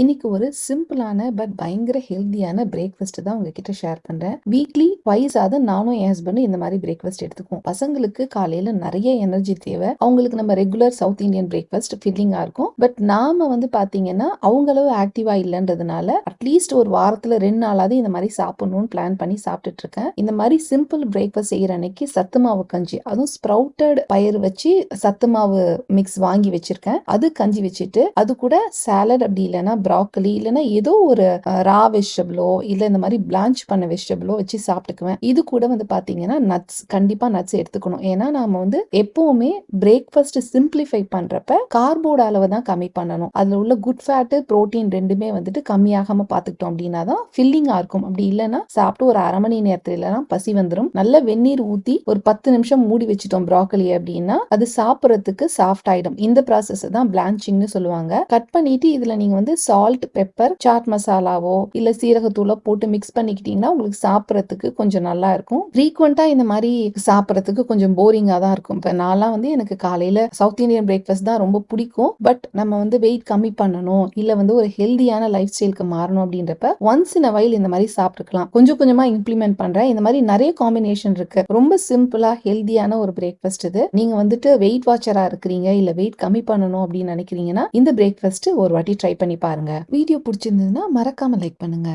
இன்னைக்கு ஒரு சிம்பிளான பட் பயங்கர ஹெல்தியான பிரேக்ஃபாஸ்ட் தான் உங்ககிட்ட ஷேர் பண்றேன். வீக்லி ட்வைஸ் ஆவது நானும் என் ஹஸ்பண்டும் இந்த மாதிரி பிரேக்ஃபாஸ்ட் எடுத்துக்குவோம். பசங்களுக்கு காலையில நிறைய எனர்ஜி தேவை. அவங்களுக்கு நம்ம ரெகுலர் சவுத் இந்தியன் பிரேக்ஃபாஸ்ட் ஃபில்லிங்கா இருக்கும். பட் நாம பாத்தீங்கன்னா அவங்க அளவு ஆக்டிவா இல்லைன்றதுனால அட்லீஸ்ட் ஒரு வாரத்துல 2 நாளாவது இந்த மாதிரி சாப்பிடணும்னு பிளான் பண்ணி சாப்பிட்டுட்டு இருக்கேன். இந்த மாதிரி சிம்பிள் பிரேக்ஃபாஸ்ட் செய்யற அன்னைக்கு சத்து மாவு கஞ்சி, அதுவும் ஸ்ப்ரவுட்டட் பயிர் வச்சு சத்து மாவு மிக்ஸ் வாங்கி வச்சிருக்கேன். அது கஞ்சி வச்சுட்டு அது கூட சாலட் அப்படி இல்லைன்னா ப்ராக்கலி இல்லைன்னா ஏதோ ஒரு ரா வெஜிடபிளோ இல்ல இந்த மாதிரி பிளான்ச் பண்ண வெஜிடபிளோ வச்சு சாப்பிட்டுக்குவேன். இது கூட பாத்தீங்கன்னா நட்ஸ், கண்டிப்பா நட்ஸ் எடுத்துக்கணும். ஏன்னா நாம எப்பவுமே பிரேக்ஃபாஸ்ட் சிம்பிளிஃபை பண்றப்ப கார்போட அளவை தான் கம்மி பண்ணணும். அதுல உள்ள குட் ஃபேட், புரோட்டீன் ரெண்டுமே கம்மியாகாம பாத்துக்கிட்டோம் அப்படின்னா தான் ஃபில்லிங்கா இருக்கும். அப்படி இல்லைன்னா சாப்பிட்டு ஒரு அரை மணி நேரத்துல பசி வந்துடும். நல்ல வெந்நீர் ஊத்தி ஒரு 10 நிமிஷம் மூடி வச்சுட்டோம் ப்ராக்கலி அப்படின்னா அது சாப்பிடறதுக்கு சாஃப்ட் ஆயிடும். இந்த ப்ராசஸ் தான் பிளான்ச்சிங்னு சொல்லுவாங்க. கட் பண்ணிட்டு இதுல நீங்க சால்ட், பெப்பர், சாட் மசாலாவோ இல்ல சீரகத்தூளோ போட்டு மிக்ஸ் பண்ணிக்கிட்டீங்கன்னா உங்களுக்கு சாப்பிடறதுக்கு கொஞ்சம் நல்லா இருக்கும். ஃப்ரீக்வெண்டா இந்த மாதிரி சாப்பிடறதுக்கு கொஞ்சம் போரிங்கா தான் இருக்கும். இப்ப நான்லாம் எனக்கு காலையில சவுத் இந்தியன் பிரேக்ஃபாஸ்ட் தான் ரொம்ப பிடிக்கும். பட் நம்ம வெயிட் கம்மி பண்ணணும் இல்ல ஒரு ஹெல்தியான லைஃப் ஸ்டைலுக்கு மாறணும் அப்படின்றப்ப ஒன்ஸ் இன் அ வைல் இந்த மாதிரி சாப்பிட்டுக்கலாம். கொஞ்சம் கொஞ்சமா இம்ப்ளிமெண்ட் பண்றேன். இந்த மாதிரி நிறைய காம்பினேஷன் இருக்கு. ரொம்ப சிம்பிளா ஹெல்தியான ஒரு பிரேக்ஃபாஸ்ட் இது. நீங்க வெயிட் வாட்சரா இருக்கிறீங்க இல்ல வெயிட் கம்மி பண்ணணும் அப்படின்னு நினைக்கிறீங்கன்னா இந்த பிரேக்ஃபாஸ்ட் ஒரு வாட்டி ட்ரை பண்ணி பாருங்க. வீடியோ பிடிச்சிருந்ததுன்னா மறக்காம லைக் பண்ணுங்க.